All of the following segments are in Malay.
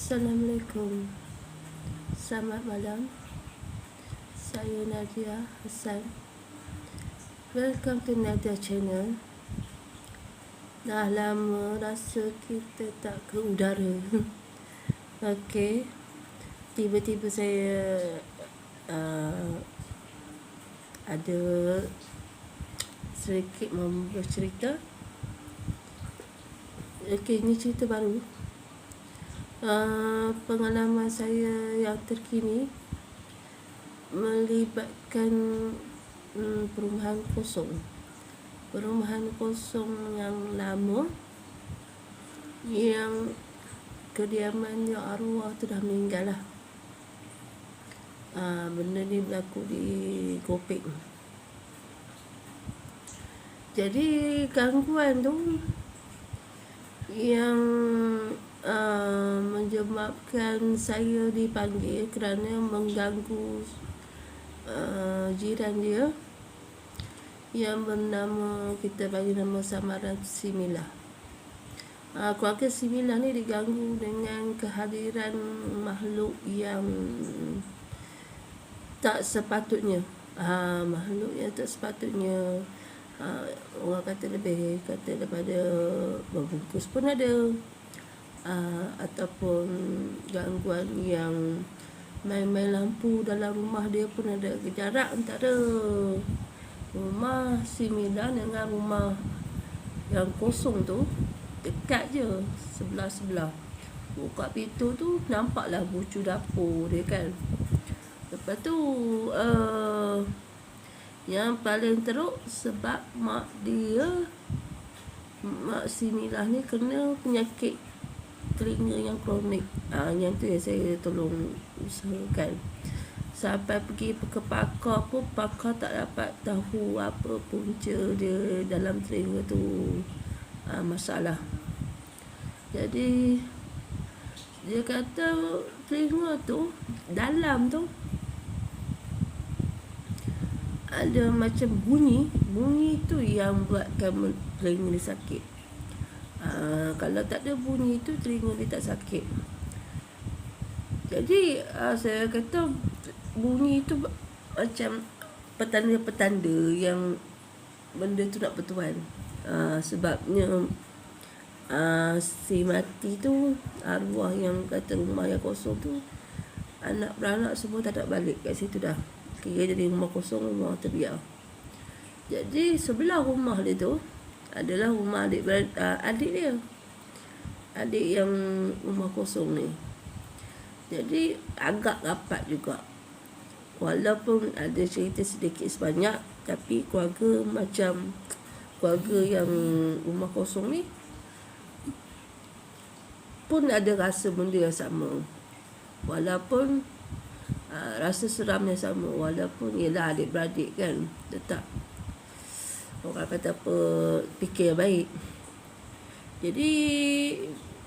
Assalamualaikum. Selamat malam. Saya Nadia Hassan. Welcome to Nadia Channel. Dah lama rasa kita tak ke udara. Okey. Tiba-tiba saya ada sedikit mau bercerita. Okey, ini cerita baru. Pengalaman saya yang terkini melibatkan perumahan kosong yang lama, yang kediamannya arwah tu dah meninggal lah. Benda ni berlaku di Kopek. Jadi gangguan tu yang menyebabkan saya dipanggil kerana mengganggu jiran dia yang bernama, kita bagi nama samaran Similah. Keluarga Similah ni diganggu dengan kehadiran makhluk yang tak sepatutnya. Makhluk yang tak sepatutnya. Orang kata daripada berbungkus pun ada, ataupun gangguan yang main-main lampu dalam rumah dia pun ada. Jarak antara rumah Similah dengan rumah yang kosong tu dekat je, sebelah-sebelah. Buka pintu tu nampaklah bucu dapur dia kan. Lepas tu yang paling teruk sebab mak Similah ni kena penyakit telinga yang kronik. Yang tu yang saya tolong usahakan. Sampai pergi ke pakar pun, pakar tak dapat tahu apa punca dia dalam telinga tu masalah. Jadi dia kata telinga tu, dalam tu ada macam bunyi tu yang buatkan telinga dia sakit. Kalau tak ada bunyi tu, telinga dia tak sakit. Jadi saya kata bunyi tu macam petanda-petanda yang benda tu nak bertuan. Sebabnya si mati tu, arwah yang kata rumah yang kosong tu, anak-beranak semua tak ada balik kat situ dah. Kira jadi rumah kosong, rumah terbiar. Jadi sebelah rumah dia tu adalah rumah adik dia, adik yang rumah kosong ni. Jadi agak rapat juga. Walaupun ada cerita sedikit sebanyak, tapi keluarga macam keluarga yang rumah kosong ni pun ada rasa benda yang sama. Walaupun rasa seram yang sama, walaupun ialah adik-beradik kan, tetap orang kata apa, fikir yang baik. Jadi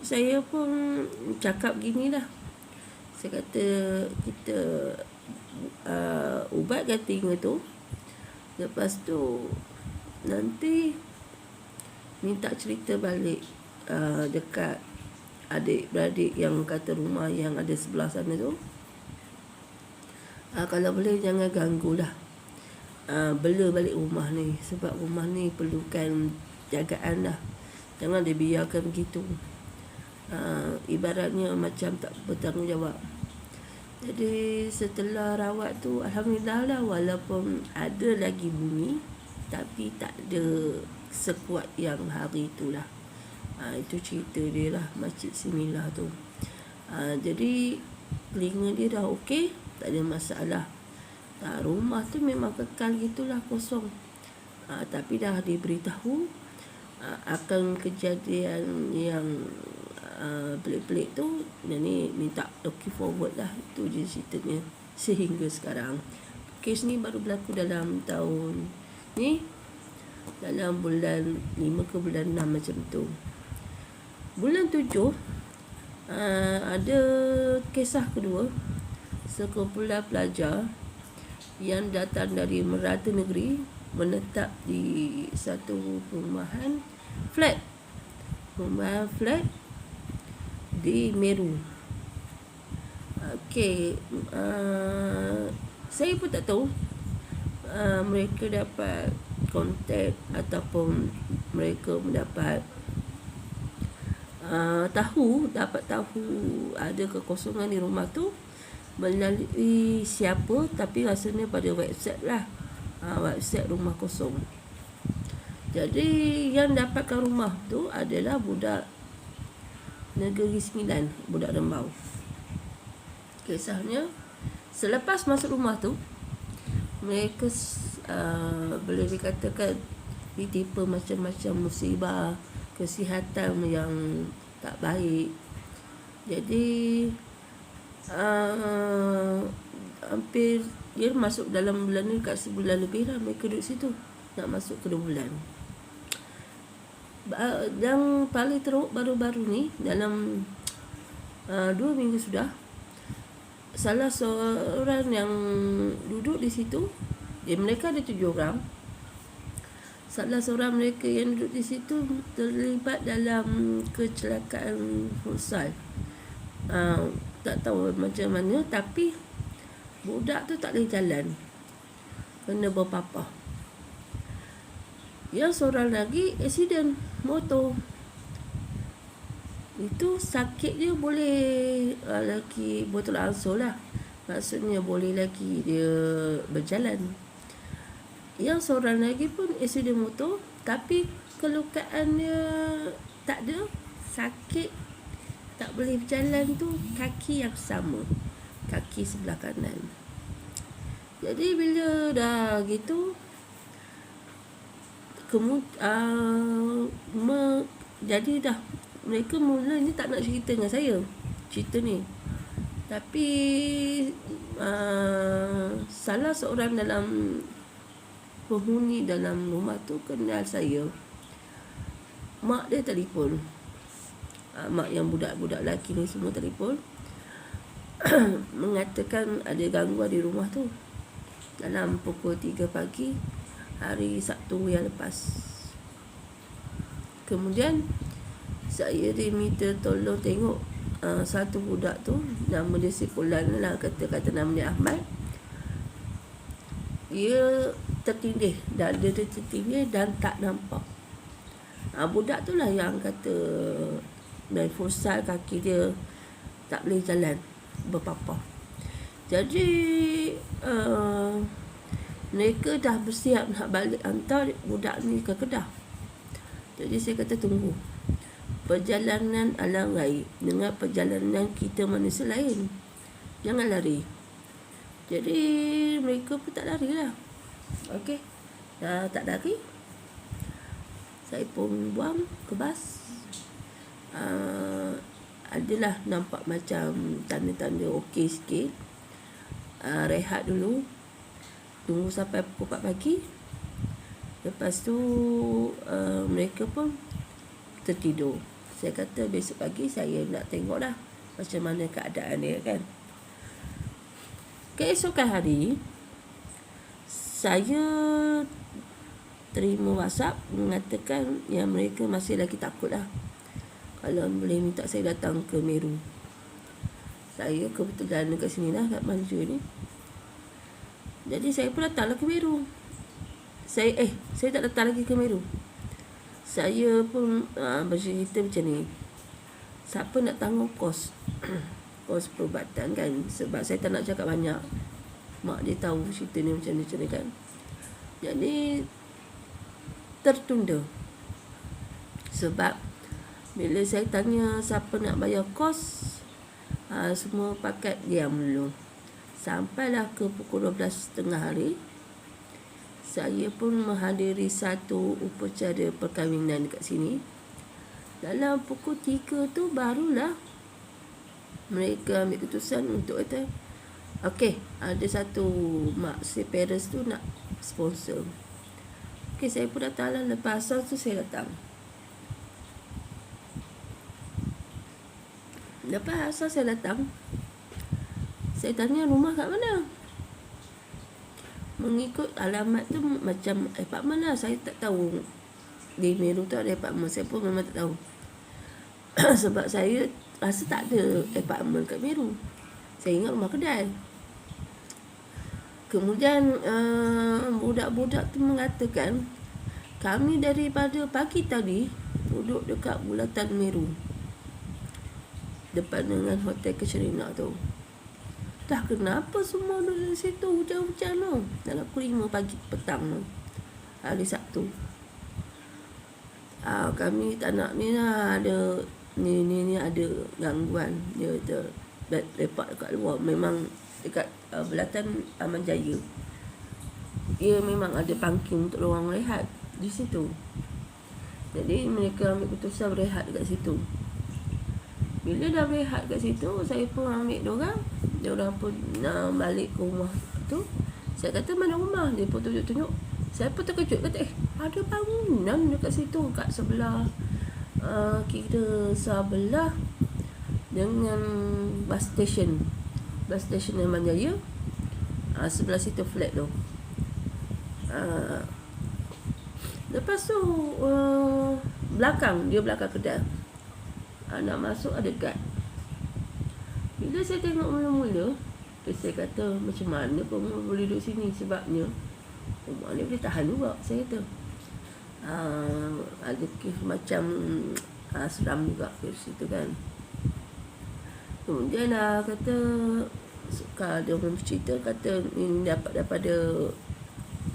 saya pun cakap gini lah. Saya kata kita ubatkan telinga tu. Lepas tu nanti minta cerita balik dekat adik-beradik yang kata rumah yang ada sebelah sana tu. Kalau boleh jangan ganggulah, bela balik rumah ni. Sebab rumah ni perlukan jagaan lah. Jangan dibiarkan begitu. Ibaratnya macam tak bertanggungjawab. Jadi setelah rawat tu, alhamdulillah lah, walaupun ada lagi bunyi, tapi tak ada sekuat yang hari tu lah. Itu cerita dia lah, Masjid Similah tu. Jadi telinga dia dah okey, tak ada masalah. Rumah tu memang kekal gitulah kosong. Tapi dah diberitahu akan kejadian yang pelik-pelik tu. Ni minta looking forward lah. Itu je ceritanya sehingga sekarang. Kes ni baru berlaku dalam tahun ni, dalam bulan 5 ke bulan 6 macam tu. Bulan 7 ada kisah kedua. Sekumpulan pelajar yang datang dari merata negeri menetap di satu perumahan flat di Meru. Okey, saya pun tak tahu mereka dapat kontak ataupun mereka mendapat dapat tahu ada kekosongan di rumah tu melalui siapa, tapi rasanya pada website lah, website rumah kosong. Jadi yang dapatkan rumah tu adalah budak Negeri Sembilan, budak Rembau. Kisahnya, selepas masuk rumah tu, mereka boleh dikatakan ditimpa macam-macam musibah, kesihatan yang tak baik. Jadi hampir dia masuk dalam bulan ni kat sebulan lebih lah mereka duduk situ, nak masuk ke 2 bulan. Yang paling teruk baru-baru ni, dalam 2 minggu sudah, salah seorang yang duduk di situ, mereka ada 7 orang. Salah seorang mereka yang duduk di situ terlibat dalam kecelakaan futsal. Tak tahu macam mana, tapi budak tu tak boleh jalan, kena berpapah. Yang seorang lagi aksiden motor. Itu sakit dia boleh lagi botol ansur lah, maksudnya boleh lagi dia berjalan. Yang seorang lagi pun aksiden motor, tapi kelukaan dia tak ada, sakit tak boleh berjalan tu kaki yang sama, kaki sebelah kanan. Jadi bila dah gitu, jadi dah mereka mula ni tak nak cerita dengan saya cerita ni, tapi salah seorang dalam penghuni dalam rumah tu kenal saya. Mak dia telefon, mak yang budak-budak lelaki ni semua telefon mengatakan ada gangguan di rumah tu dalam pukul 3 pagi hari Sabtu yang lepas. Kemudian saya diminta tolong tengok satu budak tu, nama dia Sipulan lah, kata nama dia Ahmad. Dia tertindih, dada dia tertindih dan tak nampak. Budak tu lah yang kata main futsal kaki dia tak boleh jalan, berpapah. Jadi mereka dah bersiap nak balik hantar budak ni ke Kedah. Jadi saya kata tunggu. Perjalanan alam gaib dengan perjalanan kita manusia lain, jangan lari. Jadi mereka pun tak lari lah. Okey, tak lari, saya pun buang ke bas. Adalah nampak macam tanda-tanda okey sikit. Rehat dulu, tunggu sampai pukul 4 pagi. Lepas tu mereka pun tertidur. Saya kata besok pagi saya nak tengok lah macam mana keadaan dia kan. Keesokan hari, saya terima WhatsApp mengatakan yang mereka masih lagi takut lah, kalau boleh minta saya datang ke Meru. Saya kebetulan dekat sini lah, kat Maju ni. Jadi saya pun datanglah ke Meru. Saya tak datang lagi ke Meru. Saya pun bercerita macam ni, siapa nak tanggung kos kos perubatan kan, sebab saya tak nak cakap banyak, mak dia tahu cerita ni macam ni kan. Jadi tertunda, sebab bila saya tanya siapa nak bayar kos, semua pakat diam dulu. Sampailah ke pukul 12.30 hari, saya pun menghadiri satu upacara perkahwinan dekat sini. Dalam pukul 3 tu barulah mereka ambil keputusan untuk kata okey, ada satu mak si parents tu nak sponsor. Okey, saya pun datang lah. Lepas asal tu saya datang. Lepas asal saya datang, saya tanya rumah kat mana. Mengikut alamat tu macam apartmen lah. Saya tak tahu di Meru tu ada apartmen. Saya pun memang tak tahu. Sebab saya rasa tak ada apartmen kat Meru. Saya ingat rumah kedai. Kemudian budak-budak tu mengatakan, kami daripada pagi tadi duduk dekat Bulatan Meru, depan dengan Hotel Casuarina tu. Dah kenapa semua duduk di situ hujan-hujan tu? Dalam pukul 5 pagi petang tu, hari Sabtu. Kami tak nak ni lah, ada ni ada gangguan. Dia lepak dekat luar. Memang dekat Belatan Aman Jaya, dia memang ada parking untuk orang rehat di situ. Jadi mereka ambil keputusan berehat dekat situ. Bila dah berehat kat situ, saya pun ambil diorang. Diorang pun balik ke rumah tu. Saya kata, mana rumah? Dia pun tunjuk-tunjuk. Saya pun terkejut, kata ada bangunan dekat situ, kat sebelah kira sebelah dengan bus station Aman Jaya. Sebelah situ flat tu. Lepas tu belakang kedai. Nak masuk ada guard. Bila saya tengok mula-mula, saya kata, macam mana kamu boleh duduk sini? Sebabnya rumah ni boleh tahan juga, saya kata. Ada kes macam seram juga ke situ kan. Kemudian kata, suka dia orang bercerita, kata ini dapat daripada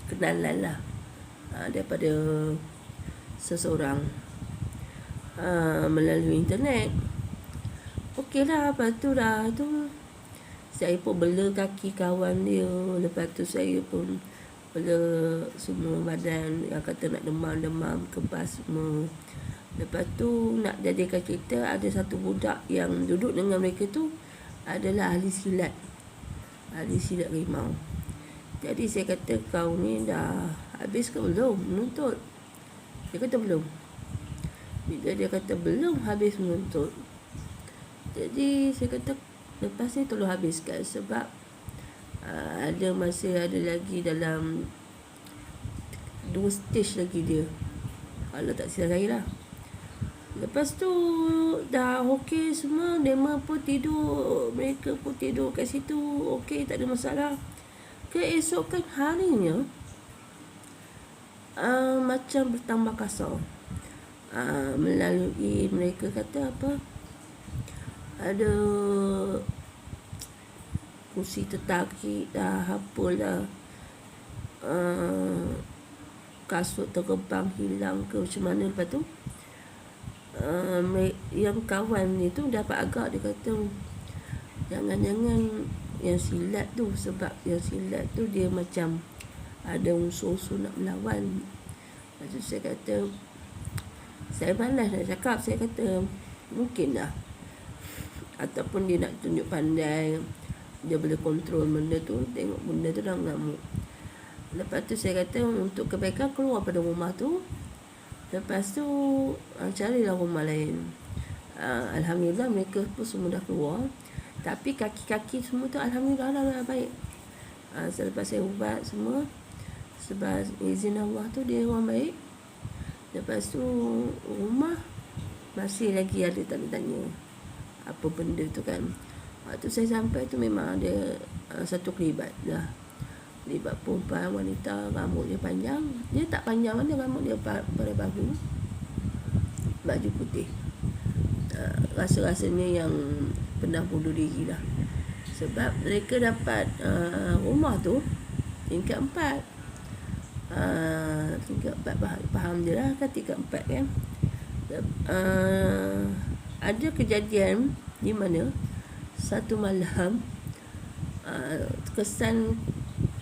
kenalan lah, daripada seseorang melalui internet. Okey lah, lepas tu saya pun bela kaki kawan dia. Lepas tu saya pun bela semua badan yang kata nak demam, kebas semua. Lepas tu nak jadikan cerita, ada satu budak yang duduk dengan mereka tu adalah ahli silat rimau. Jadi saya kata, kau ni dah habis ke belum menuntut? Dia kata belum. Bila dia kata belum habis menuntut, jadi saya kata, lepas ni tolong habiskan. Sebab masih ada lagi dalam 2 stage lagi dia, kalau tak silap saya lah. Lepas tu dah okey semua, mereka pun tidur kat situ, okey, tak ada masalah. Keesokan harinya macam bertambah kasar. Melalui mereka kata apa, ada kursi tertarik dah, apalah, kasut terbang hilang ke macam mana. Lepas tu yang kawan ni tu dapat agak, dia kata jangan-jangan yang silat tu, sebab yang silat tu dia macam ada unsur-unsur nak melawan. Lepas tu saya kata, saya malas nak cakap. Saya kata mungkin lah, ataupun dia nak tunjuk pandai, dia boleh kontrol benda tu, tengok benda tu dah mengamuk. Lepas tu saya kata, untuk kebaikan keluar pada rumah tu. Lepas tu carilah rumah lain. Alhamdulillah mereka pun semua dah keluar. Tapi kaki-kaki semua tu alhamdulillah dah baik. Selepas saya ubat semua, sebab izin Allah tu dia orang baik. Lepas tu rumah masih lagi ada tanya-tanya apa benda tu kan. Waktu saya sampai tu memang ada satu kelibat dah. Kelibat perempuan, wanita, rambut dia panjang. Dia tak panjang mana, rambut dia pada bahu, baju putih. Rasa-rasanya yang pernah bunuh diri lah. Sebab mereka dapat rumah tu tingkat 4. Tingkat 4 faham je lah kan, tingkat 4 kan. Ada kejadian di mana satu malam kesan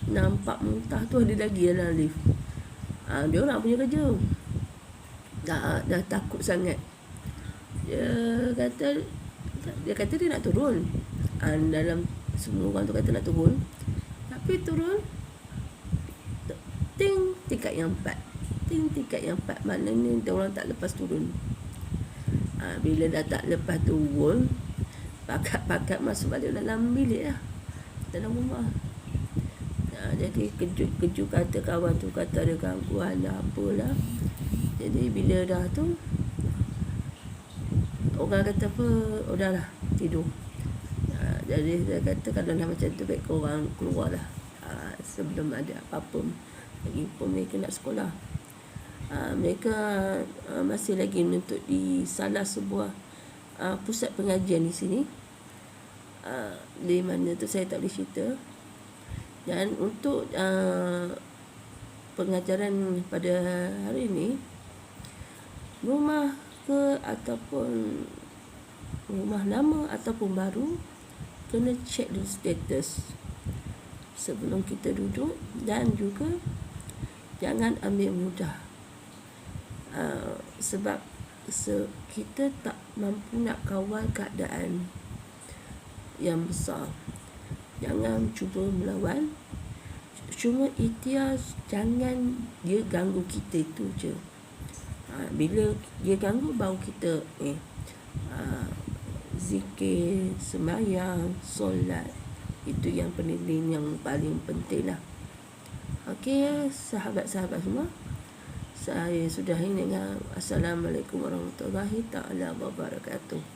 nampak muntah tu ada lagi dalam lift. Dia orang punya kerja dah takut sangat. Dia kata dia nak turun. Dalam semua orang tu kata nak turun, tapi turun tingkat yang 4. Tingkat yang 4, maknanya dia orang tak lepas turun. Bila dah tak lepas turun, pakat masuk balik dalam bilik lah, dalam rumah. Jadi kejut kata kawan tu, kata ada gangguan lah, apalah. Jadi bila dah tu, orang kata apa, udahlah tidur. Jadi saya kata kalau dah macam tu baik korang keluar lah sebelum ada apa-apa lagi pun mereka nak sekolah. Mereka masih lagi menuntut di salah sebuah pusat pengajian di sini, di mana tu saya tak boleh cerita. Dan untuk pengajaran pada hari ini, rumah ke ataupun rumah lama ataupun baru, kena check dulu status sebelum kita duduk. Dan juga jangan ambil mudah, sebab kita tak mampu nak kawal keadaan yang besar. Jangan cuba melawan, cuma ikhtiar jangan dia ganggu kita itu je. Bila dia ganggu baru kita zikir, sembahyang, solat. Itu yang paling penting lah. Okey, sahabat-sahabat semua, saya sudah ini dengan Assalamualaikum warahmatullahi taala wabarakatuh.